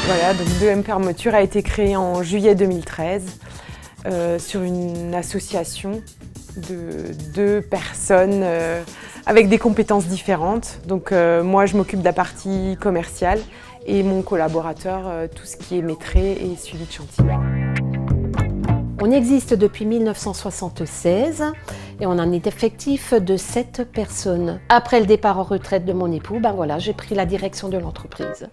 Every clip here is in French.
Voilà, donc 2M Fermeture a été créé en juillet 2013 sur une association de 2 personnes avec des compétences différentes. Donc moi je m'occupe de la partie commerciale et mon collaborateur tout ce qui est maîtrise et suivi de chantier. On existe depuis 1976 et on a un effectif de 7 personnes. Après le départ en retraite de mon époux, j'ai pris la direction de l'entreprise.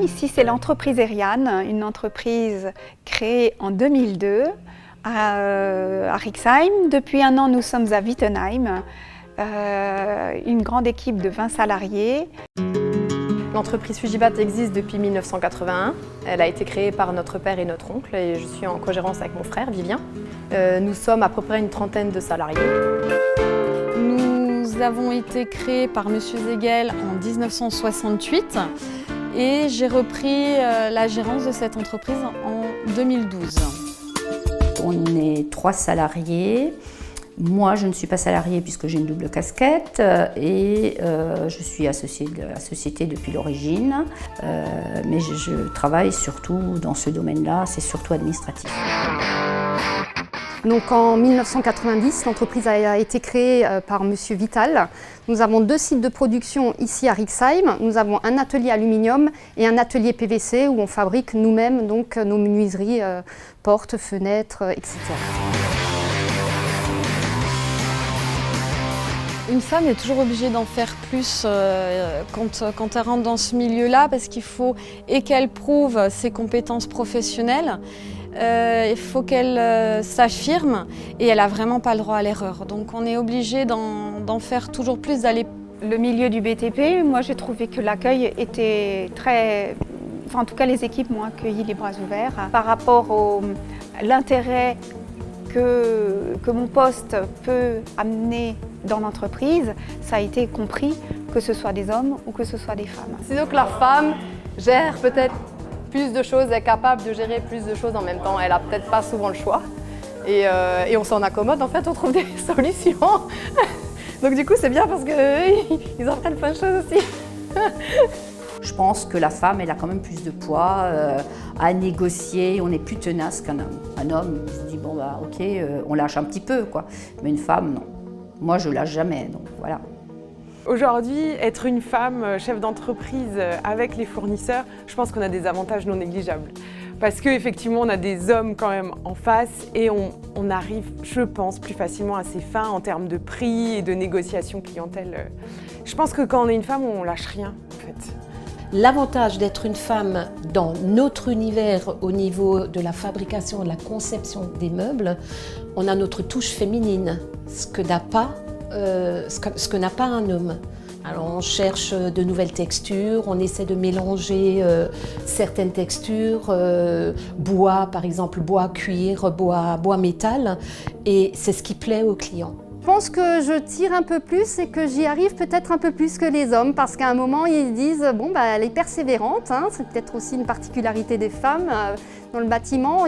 Ici, c'est l'entreprise Eriane, une entreprise créée en 2002 à Rixheim. Depuis 1 an, nous sommes à Wittenheim, une grande équipe de 20 salariés. L'entreprise Fujibat existe depuis 1981. Elle a été créée par notre père et notre oncle et je suis en cogérance avec mon frère, Vivien. Nous sommes à peu près une trentaine de salariés. Nous avons été créés par M. Zegel en 1968 et j'ai repris la gérance de cette entreprise en 2012. On est 3 salariés. Moi, je ne suis pas salariée puisque j'ai une double casquette et je suis associée de la société depuis l'origine. Mais je travaille surtout dans ce domaine-là, c'est surtout administratif. Donc en 1990, l'entreprise a été créée par M. Vital. Nous avons 2 sites de production ici à Rixheim. Nous avons un atelier aluminium et un atelier PVC où on fabrique nous-mêmes donc nos menuiseries, portes, fenêtres, etc. Une femme est toujours obligée d'en faire plus quand elle rentre dans ce milieu-là parce qu'il faut qu'elle prouve ses compétences professionnelles, il faut qu'elle s'affirme et elle n'a vraiment pas le droit à l'erreur. Donc on est obligé d'en faire toujours plus, d'aller. Le milieu du BTP, moi j'ai trouvé que l'accueil était très... Enfin en tout cas les équipes m'ont accueilli les bras ouverts. Par rapport à l'intérêt que mon poste peut amener dans l'entreprise, ça a été compris, que ce soit des hommes ou que ce soit des femmes. C'est donc la femme gère peut-être plus de choses, elle est capable de gérer plus de choses en même temps. Elle n'a peut-être pas souvent le choix et on s'en accommode, en fait on trouve des solutions. Donc du coup c'est bien parce qu'ils apprennent plein de choses aussi. Je pense que la femme, elle a quand même plus de poids à négocier, on est plus tenace qu'un homme. Un homme, il se dit bon ok, on lâche un petit peu quoi. Mais une femme, non. Moi, je lâche jamais, donc voilà. Aujourd'hui, être une femme chef d'entreprise avec les fournisseurs, je pense qu'on a des avantages non négligeables. Parce qu'effectivement, on a des hommes quand même en face et on arrive, je pense, plus facilement à ses fins en termes de prix et de négociation clientèle. Je pense que quand on est une femme, on lâche rien, en fait. L'avantage d'être une femme dans notre univers au niveau de la fabrication, de la conception des meubles, on a notre touche féminine, ce que n'a pas un homme. Alors on cherche de nouvelles textures, on essaie de mélanger certaines textures, bois par exemple, bois cuir, bois métal, et c'est ce qui plaît aux clients. Je pense que je tire un peu plus et que j'y arrive peut-être un peu plus que les hommes parce qu'à un moment ils disent bon elle est persévérante, hein, c'est peut-être aussi une particularité des femmes dans le bâtiment.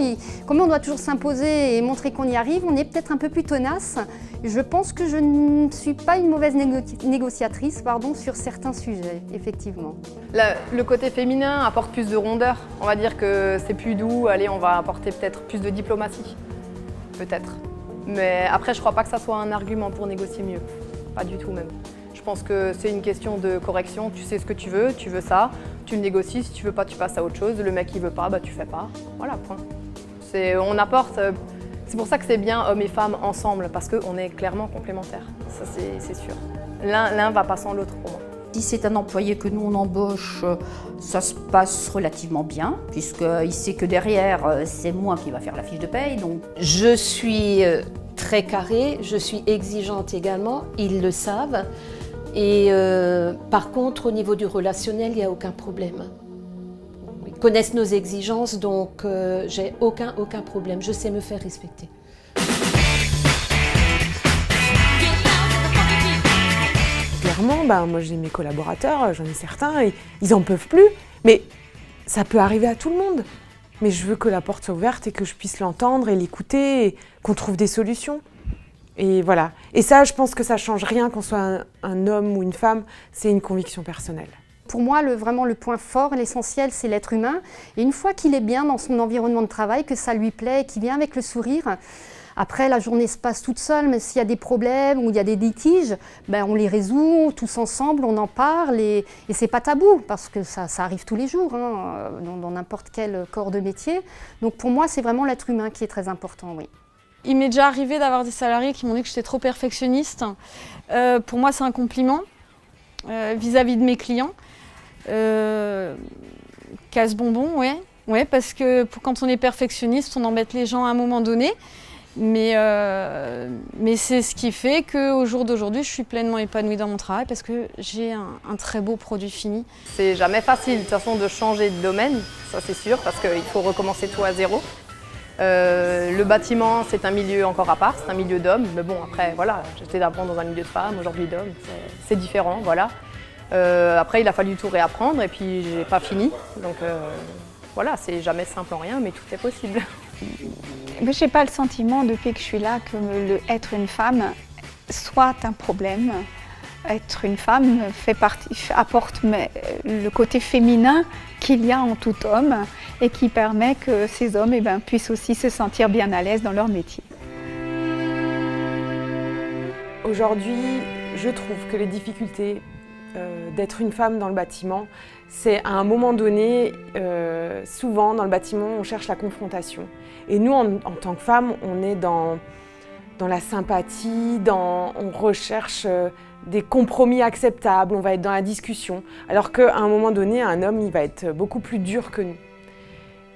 Comme on doit toujours s'imposer et montrer qu'on y arrive, on est peut-être un peu plus tenace. Je pense que je ne suis pas une mauvaise négociatrice sur certains sujets, effectivement. Le côté féminin apporte plus de rondeur. On va dire que c'est plus doux, allez, on va apporter peut-être plus de diplomatie, peut-être. Mais après, je ne crois pas que ça soit un argument pour négocier mieux. Pas du tout même. Je pense que c'est une question de correction. Tu sais ce que tu veux ça, tu le négocies. Si tu veux pas, tu passes à autre chose. Le mec, il veut pas, tu fais pas. Voilà, point. On apporte. C'est pour ça que c'est bien hommes et femmes ensemble, parce qu'on est clairement complémentaires. Ça, c'est sûr. L'un va pas sans l'autre pour moi. Si c'est un employé que nous on embauche, ça se passe relativement bien, puisqu'il sait que derrière, c'est moi qui va faire la fiche de paye. Donc. Je suis très carrée, je suis exigeante également, ils le savent. Et par contre, au niveau du relationnel, il n'y a aucun problème. Ils connaissent nos exigences, donc j'ai aucun problème, je sais me faire respecter. Clairement, moi j'ai mes collaborateurs, j'en ai certains, et ils en peuvent plus. Mais ça peut arriver à tout le monde. Mais je veux que la porte soit ouverte et que je puisse l'entendre et l'écouter et qu'on trouve des solutions. Et voilà. Et ça, je pense que ça change rien qu'on soit un homme ou une femme, c'est une conviction personnelle. Pour moi, vraiment le point fort, l'essentiel, c'est l'être humain. Et une fois qu'il est bien dans son environnement de travail, que ça lui plaît, qu'il vient avec le sourire, après la journée se passe toute seule, mais s'il y a des problèmes ou il y a des litiges, ben, on les résout tous ensemble, on en parle et c'est pas tabou parce que ça arrive tous les jours hein, dans n'importe quel corps de métier. Donc pour moi, c'est vraiment l'être humain qui est très important, oui. Il m'est déjà arrivé d'avoir des salariés qui m'ont dit que j'étais trop perfectionniste. Pour moi, c'est un compliment vis-à-vis de mes clients. Casse-bonbon, ouais, parce que quand on est perfectionniste, on embête les gens à un moment donné. Mais c'est ce qui fait qu'au jour d'aujourd'hui, je suis pleinement épanouie dans mon travail parce que j'ai un très beau produit fini. C'est jamais facile de toute façon de changer de domaine, ça c'est sûr, parce qu'il faut recommencer tout à zéro. Le bâtiment, c'est un milieu encore à part, c'est un milieu d'hommes. Mais bon, après, voilà, j'étais d'avant dans un milieu de femmes, aujourd'hui d'hommes, c'est différent, voilà. Après, il a fallu tout réapprendre et puis j'ai pas fini. Donc voilà, c'est jamais simple en rien, mais tout est possible. Je n'ai pas le sentiment, depuis que je suis là, que être une femme soit un problème. Être une femme apporte le côté féminin qu'il y a en tout homme et qui permet que ces hommes puissent aussi se sentir bien à l'aise dans leur métier. Aujourd'hui, je trouve que les difficultés d'être une femme dans le bâtiment, c'est à un moment donné, souvent dans le bâtiment, on cherche la confrontation. Et nous, en tant que femmes, on est dans la sympathie, on recherche des compromis acceptables, on va être dans la discussion. Alors qu'à un moment donné, un homme, il va être beaucoup plus dur que nous.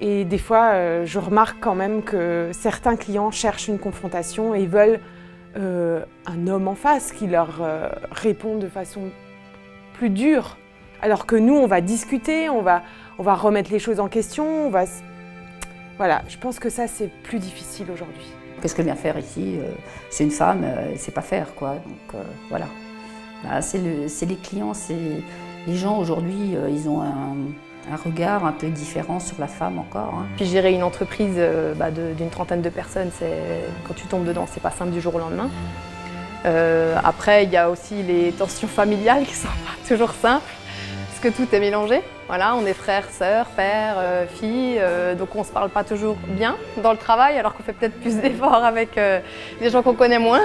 Et des fois, je remarque quand même que certains clients cherchent une confrontation et veulent un homme en face qui leur répond de façon plus dure. Alors que nous, on va discuter, on va remettre les choses en question, Voilà, je pense que ça, c'est plus difficile aujourd'hui. Qu'est-ce qu'elle vient faire ici? C'est une femme, elle ne sait pas faire, quoi. Donc voilà. Bah, c'est les clients, les gens aujourd'hui, ils ont un regard un peu différent sur la femme encore. Hein. Puis gérer une entreprise d'une trentaine de personnes, quand tu tombes dedans, c'est pas simple du jour au lendemain. Après, il y a aussi les tensions familiales qui sont pas toujours simples, parce que tout est mélangé. Voilà, on est frères, sœurs, pères, filles, donc on se parle pas toujours bien dans le travail, alors qu'on fait peut-être plus d'efforts avec des gens qu'on connaît moins.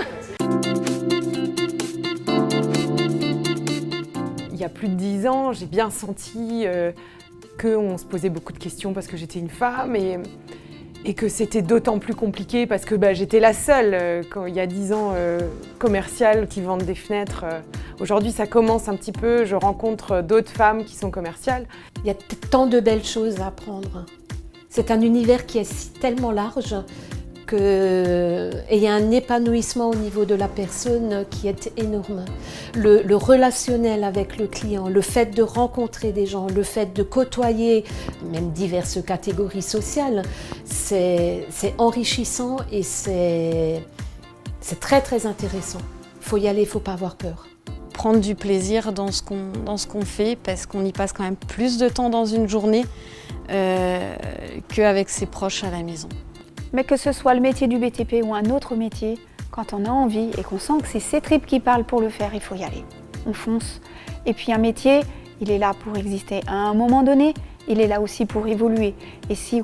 Il y a plus de 10 ans, j'ai bien senti qu'on se posait beaucoup de questions parce que j'étais une femme et que c'était d'autant plus compliqué parce que j'étais la seule, il y a 10 ans, commerciale qui vendent des fenêtres. Aujourd'hui, ça commence un petit peu, je rencontre d'autres femmes qui sont commerciales. Il y a tant de belles choses à apprendre. C'est un univers qui est tellement large et il y a un épanouissement au niveau de la personne qui est énorme. Le relationnel avec le client, le fait de rencontrer des gens, le fait de côtoyer même diverses catégories sociales, c'est enrichissant et c'est très très intéressant. Il faut y aller, il ne faut pas avoir peur. Prendre du plaisir dans ce qu'on fait parce qu'on y passe quand même plus de temps dans une journée qu'avec ses proches à la maison. Mais que ce soit le métier du BTP ou un autre métier, quand on a envie et qu'on sent que c'est ses tripes qui parlent pour le faire, il faut y aller. On fonce. Et puis un métier, il est là pour exister à un moment donné, il est là aussi pour évoluer. Et si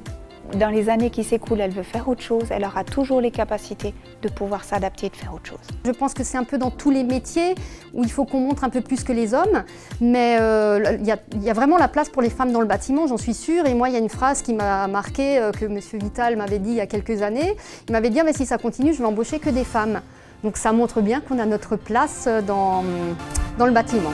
dans les années qui s'écoulent, elle veut faire autre chose, elle aura toujours les capacités de pouvoir s'adapter et de faire autre chose. Je pense que c'est un peu dans tous les métiers où il faut qu'on montre un peu plus que les hommes, mais il y a vraiment la place pour les femmes dans le bâtiment, j'en suis sûre. Et moi, il y a une phrase qui m'a marquée, que M. Vital m'avait dit il y a quelques années. Il m'avait dit « mais si ça continue, je vais embaucher que des femmes ». Donc ça montre bien qu'on a notre place dans le bâtiment.